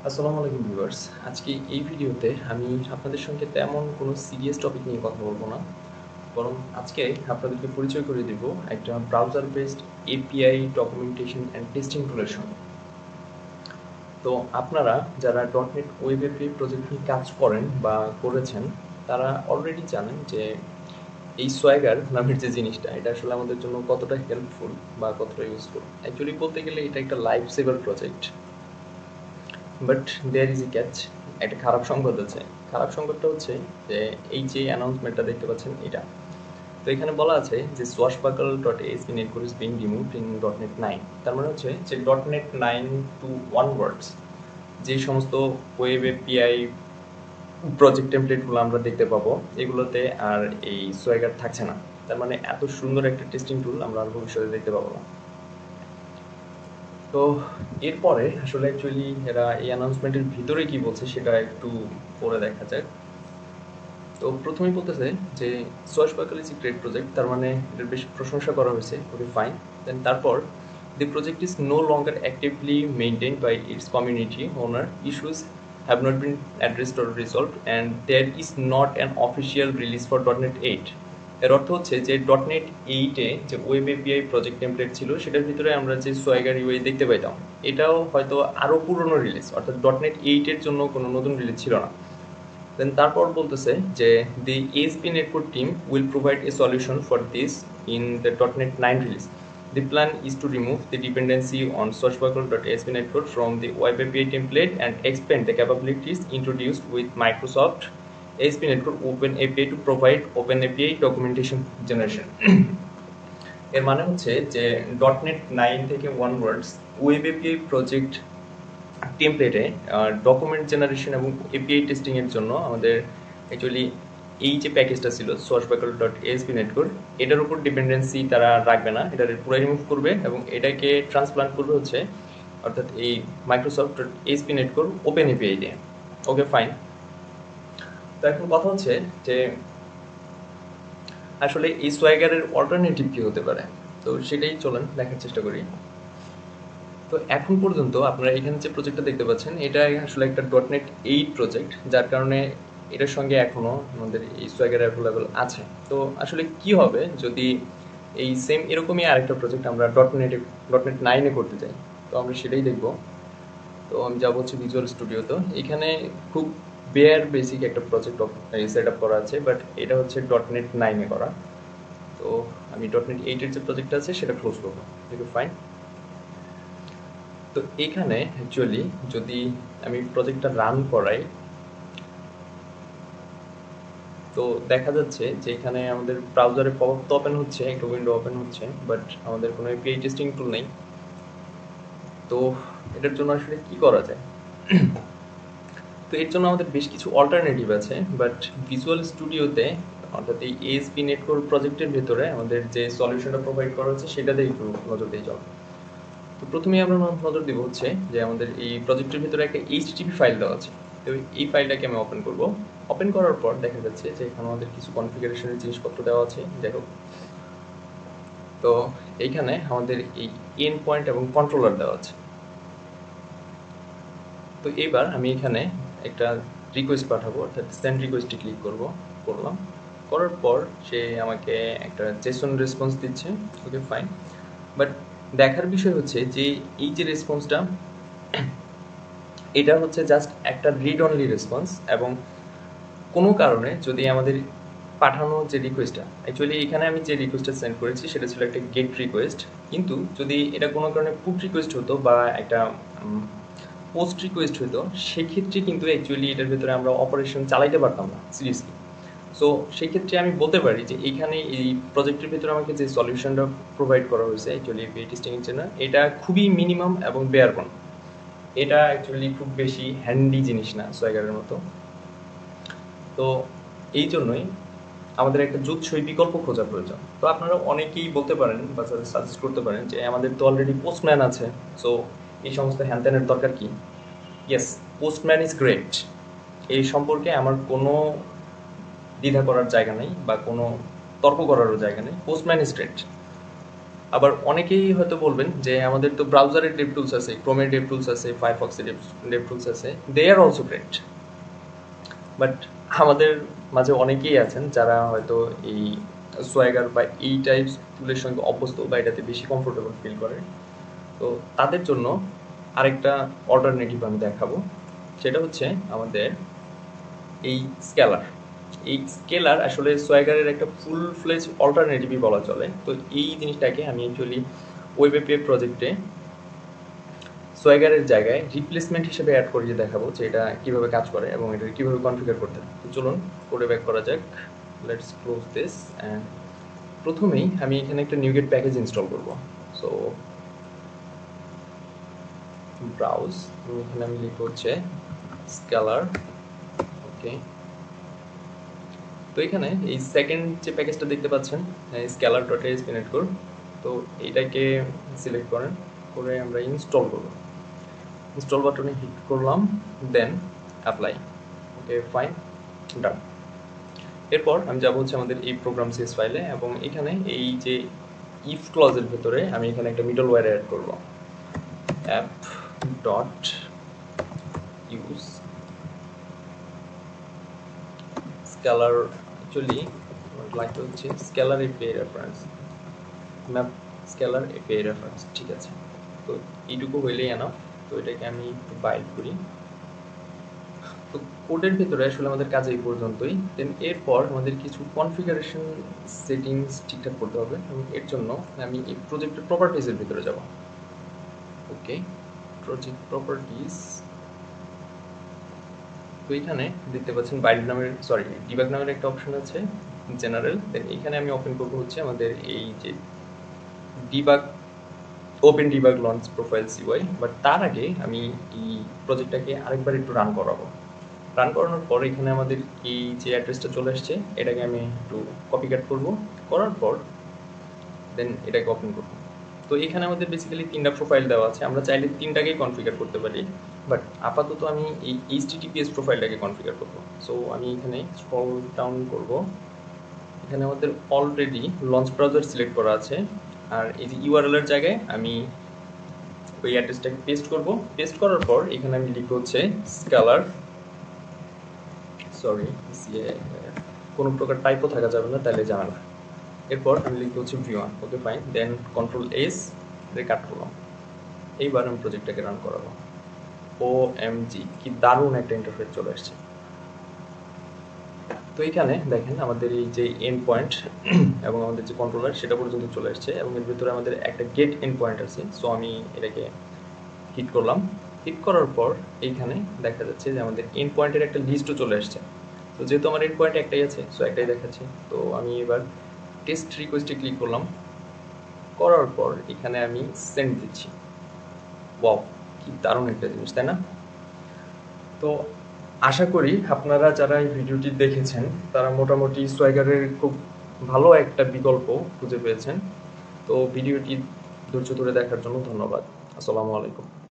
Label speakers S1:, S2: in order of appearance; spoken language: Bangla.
S1: আসসালামু আলাইকুম ভিউয়ার্স। আজকে এই ভিডিওতে আমি আপনাদের সঙ্গে তেমন কোনো সিরিয়াস টপিক নিয়ে কথা বলবো না। বরং আজকে আপনাদেরকে পরিচয় করে দিব একটা browser based API documentation and testing টুলের সঙ্গে। তো আপনারা যারা .NET ওয়েব এপিআই প্রজেক্ট নিয়ে কাজ করেন বা করেছেন, তারা অলরেডি জানেন যে এই সোয়াগার নামের যে জিনিসটা, এটা আসলে আমাদের জন্য কতটা হেল্পফুল বা কতটা ইউজফুল। অ্যাকচুয়ালি বলতে গেলে এটা একটা life saver project. But there is a catch, একটা খারাপ সংবাদ আছে। খারাপ সংবাদটা হচ্ছে যে এই যে অ্যানাউন্সমেন্টটা দেখতে পাচ্ছেন এটা, তো এখানে বলা আছে যে swashbuckle.asp netcode is being removed in .NET 9। তার মানে হচ্ছে যে .NET 9 to onwards যে সমস্ত ওয়েব এপিআই প্রজেক্ট টেমপ্লেটগুলো আমরা দেখতে পাবো, এগুলোতে আর এই সোয়াগার থাকছে না। তার মানে এত সুন্দর একটা টেস্টিং টুল আমরা আর ভবিষ্যতে দেখতে পাবো না। তো এরপরে আসলে অ্যাকচুয়ালি এরা এই অ্যানাউন্সমেন্টের ভিতরে কি বলছে সেটা একটু পরে দেখা যাক। তো প্রথমেই বলতেছে যে সোয়াশবাকল ইজ এ গ্রেট প্রজেক্ট, তার মানে এটার বেশ প্রশংসা করা হয়েছে, ওকে ফাইন। দেন তারপর the project is no longer actively maintained by its community owner, issues have not been addressed or resolved, and there is not an official release for .NET 8। এর অর্থ হচ্ছে যে .NET 8-এ যে ওয়েব এপিআই প্রজেক্ট টেমপ্লেট ছিল সেটার ভিতরে আমরা যে সোয়াগার ইউআই দেখতে পাইতাম, এটাও হয়তো আরও পুরনো রিলিজ, অর্থাৎ .NET 8-এর জন্য কোনো নতুন রিলিজ ছিল না। দেন তারপর বলতেছে যে the ASP netcode team will provide a solution for this in the .NET 9 release. The plan is to remove the dependency on swashbuckle.asp netcode from the web API template and expand the capabilities introduced with Microsoft ASP netcode Open API to provide Open API documentation generation. এর মানে হচ্ছে যে .NET 9 থেকে onwards ওয়েব এপিআই প্রজেক্ট টেমপ্লেটে ডকুমেন্ট জেনারেশন এবং এপিআই টেস্টিং এর জন্য আমাদের অ্যাকচুয়ালি এই যে প্যাকেজটা ছিল swashbuckle.asp netcode, এটার উপর ডিপেন্ডেন্সি তারা রাখবে না, এটা পুরো রিমুভ করবে এবং এটাকে ট্রান্সপ্লান্ট করবে হচ্ছে অর্থাৎ এই Microsoft.asp netcode ওপেন এপিআই দিয়ে। Okay fine. তো এখন কথা হচ্ছে যে আসলে এই সোয়াগারের অল্টারনেটিভ কি হতে পারে, তো সেটাই চলেন দেখার চেষ্টা করি। তো এখন পর্যন্ত আপনারা এখানে যে প্রজেক্টটা দেখতে পাচ্ছেন, এটা আসলে একটা .NET 8 প্রজেক্ট, যার কারণে এটার সঙ্গে এখনো আমাদের এই সোয়াগার অ্যাভেলেবল আছে। তো আসলে কি হবে যদি এই সেম এরকমই আরেকটা প্রজেক্ট আমরা .NET 9-এ করতে চাই, তো আমরা সেটাই দেখব। তো আমি যাবো হচ্ছে ভিজুয়াল স্টুডিও। তো এখানে খুব বেয়ার বেসিক একটা প্রজেক্ট সেট আপ করা আছে, বাট এটা হচ্ছে .NET 9-এ করা। তো আমি .NET 8-এর যে প্রজেক্টটা আছে সেটা ক্লোজ করবো। Okay fine. তো এখানে অ্যাকচুয়ালি যদি আমি প্রজেক্টটা রান করাই, তো দেখা যাচ্ছে যে এখানে আমাদের ব্রাউজারে পপআপ তো ওপেন হচ্ছে, একটা উইন্ডো ওপেন হচ্ছে, বাট আমাদের কোনো এপিআই টেস্টিং টুল নেই। তো এটার জন্য আসলে কি করা যায়? তো এর জন্য আমাদের বেশ কিছু অল্টারনেটিভ আছে, বাট ভিজুয়াল স্টুডিওতে অর্থাৎ এই ASP নেটওয়ার্ক প্রজেক্টের ভেতরে আমাদের যে সলিউশনটা প্রোভাইড করা হচ্ছে সেটাতে একটু নজর দিয়ে যাও। তো প্রথমেই আমরা নজর দেবো হচ্ছে যে আমাদের এই প্রজেক্টের ভিতরে একটা HTTP ফাইল দেওয়া আছে। তো এই ফাইলটাকে আমি ওপেন করব। ওপেন করার পর দেখা যাচ্ছে যে এখানে আমাদের কিছু কনফিগারেশনের জিনিসপত্র দেওয়া আছে, দেখো। তো এইখানে আমাদের এই এন্ড পয়েন্ট এবং কন্ট্রোলার দেওয়া আছে। তো এইবার আমি এখানে একটা রিকোয়েস্ট পাঠাবো, অর্থাৎ সেন্ড রিকোয়েস্টে ক্লিক করলাম। করার পর সে আমাকে একটা জেসন রেসপন্স দিচ্ছে। Okay fine. বাট দেখার বিষয় হচ্ছে যে এই যে রেসপন্সটা, এটা হচ্ছে জাস্ট একটা রিড অনলি রেসপন্স, এবং কোনো কারণে যদি আমাদের পাঠানো যে রিকোয়েস্টটা, অ্যাকচুয়ালি এখানে আমি যে রিকোয়েস্টটা সেন্ড করেছি সেটা ছিল একটা গেট রিকোয়েস্ট, কিন্তু যদি এটা কোনো কারণে পুট রিকোয়েস্ট হতো বা একটা পোস্ট রিকোয়েস্ট হতো, সেক্ষেত্রে কিন্তু অ্যাকচুয়ালি এটার ভিতরে আমরা অপারেশন চালাইতে পারতাম না সিরিয়াসলি। সো সেক্ষেত্রে আমি বলতে পারি যে এইখানে এই প্রজেক্টের ভিতরে আমাকে যে সলিউশনটা প্রোভাইড করা হয়েছে অ্যাকচুয়ালি এপিআই টেস্টিংয়ের জন্য, এটা খুবই মিনিমাম এবং বেয়ার বোন। এটা অ্যাকচুয়ালি খুব বেশি হ্যান্ডি জিনিস না সোয়াগারের মতো। তো এই জন্যই আমাদের একটা জুৎসই বিকল্প খোঁজা প্রয়োজন। তো আপনারা অনেকেই বলতে পারেন বা সাজেস্ট করতে পারেন যে আমাদের তো অলরেডি পোস্টম্যান আছে, সো এই সমস্ত হ্যানত্যানের দরকার কি? ইয়েস, পোস্টম্যান ইজ গ্রেট, এই সম্পর্কে আমার কোনো দ্বিধা করার জায়গা নেই বা কোনো তর্ক করারও জায়গা নেই। Postman is great. আবার অনেকেই হয়তো বলবেন যে আমাদের তো ব্রাউজারের ডেভটুলস আছে, ক্রোমের ডেভটুলস আছে, ফায়ারফক্সের ডেভটুলস আছে, দে আর অলসো গ্রেট। বাট আমাদের মাঝে অনেকেই আছেন যারা হয়তো এই সোয়াগার বা এই টাইপস টুলের সঙ্গে অভ্যস্ত বা এটাতে বেশি কমফোর্টেবল ফিল করে। তো তাদের জন্য আরেকটা অল্টারনেটিভ আমি দেখাবো, সেটা হচ্ছে আমাদের এই স্কেলার। এই স্কেলার আসলে সোয়াগারের একটা ফুল ফ্লেজ অল্টারনেটিভই বলা চলে। তো এই জিনিসটাকে আমি অ্যাকচুয়ালি ওয়েব এপিআই প্রজেক্টে সোয়াগারের জায়গায় রিপ্লেসমেন্ট হিসেবে অ্যাড করিয়ে দেখাবো যে এটা কীভাবে কাজ করে এবং এটা কীভাবে কনফিগার করতে হয়। তো চলুন কোডে ব্যাক করা যাক। লেটস ক্লোজ দিস অ্যান্ড প্রথমেই আমি এখানে একটা নিউগেট প্যাকেজ ইনস্টল করব। সো ব্রাউজ, এখানে আমি লিখব হচ্ছে স্কেলার। ওকে, তো এখানে এই সেকেন্ড যে প্যাকেজটা দেখতে পাচ্ছেন স্কেলার ডট এসপি.নেট কোর, তো এইটাকে সিলেক্ট করেন, করে আমরা ইনস্টল করব। ইনস্টল বাটনে হিট করলাম, দেন অ্যাপ্লাই। ওকে ফাইন, ডান। এরপর আমি যাব হচ্ছে আমাদের এই প্রোগ্রাম সিএস ফাইলে এবং এখানে এই যে ইফ ক্লজের ভেতরে আমি এখানে একটা মিডল ওয়্যার অ্যাড করব। App dot use scalar, actually লাগবে হচ্ছে scalar API reference, map scalar API reference, ঠিক আছে। তো এইটুকু হইলেই এনাফ। তো এটাকে আমি একটু বাইট করি। তো কোডের ভিতরে আসলে আমাদের কাজ এই পর্যন্তই। দেন এরপর আমাদের কিছু কনফিগারেশন সেটিংস ঠিকঠাক করতে হবে এবং এর জন্য আমি এই প্রজেক্টের প্রপার্টিজের ভিতরে যাব। ওকে, প্রজেক্ট প্রপার্টিজ। তো এখানে দেখতে পাচ্ছেন ডিবাগ নামের একটা অপশন আছে, জেনারেল। দেন এখানে আমি ওপেন করবো হচ্ছে আমাদের এই যে debug, open debug launch profile CY. But তার আগে আমি এই প্রজেক্টটাকে আরেকবার একটু রান করাবো। রান করানোর পর এখানে আমাদের এই যে অ্যাড্রেসটা চলে আসছে এটাকে আমি একটু কপি কাট করবো, করার পর দেন এটাকে ওপেন করবো। তো এখানে আমাদের বেসিক্যালি 3টা প্রোফাইল দেওয়া আছে, আমরা চাইলে 3টাকেই কনফিগার করতে পারি, বাট আপাতত আমি এই এইচটিটিপিএস প্রোফাইলটাকে কনফিগার করবো। সো আমি এখানে স্ক্রল ডাউন করব, এখানে আমাদের অলরেডি লঞ্চ ব্রাউজার সিলেক্ট করা আছে, আর এই যে ইউআরএল এর জায়গায় আমি ওই অ্যাড্রেসটাকে পেস্ট করব। পেস্ট করার পর এখানে আমি লিখব হচ্ছে স্কেলার, কোনো প্রকার টাইপও থাকা যাবে না, তাহলে ঝামেলা। এরপর আমি লিখব হচ্ছে v1। ওকে ফাইন, দেন কন্ট্রোল এস কাট করলাম। এইবার আমি প্রজেক্টটাকে রান করাবো। ওএমজি, কি দারুণ একটা ইন্টারফেস চলে আসছে। তো এখানে দেখেন আমাদের এই যে এন্ড পয়েন্ট এবং আমাদের যে কন্ট্রোলার সেটা পর্যন্ত চলে আসছে এবং এর ভিতরে আমাদের একটা গেট এন্ড পয়েন্ট আছে। সো আমি এটাকে হিট করলাম। হিট করার পর এইখানে দেখা যাচ্ছে যে আমাদের এন্ড পয়েন্টের একটা লিস্টও চলে আসছে। তো যেহেতু আমার এন্ড পয়েন্ট একটাই আছে, সো একটাই দেখাচ্ছে। তো আমি এবার টেস্ট রিকোয়েস্টে ক্লিক করলাম, করার পর এখানে আমি সেন্ড দিচ্ছি। ওয়াও, কি দারুণ একটা জিনিস, তাই না? তো আশা করি আপনারা যারা এই ভিডিওটি দেখেছেন তারা মোটামুটি সোয়াগারের খুব ভালো একটা বিকল্প খুঁজে পেয়েছেন। তো ভিডিওটি ধৈর্য ধরে দেখার জন্য ধন্যবাদ। আসসালামু আলাইকুম।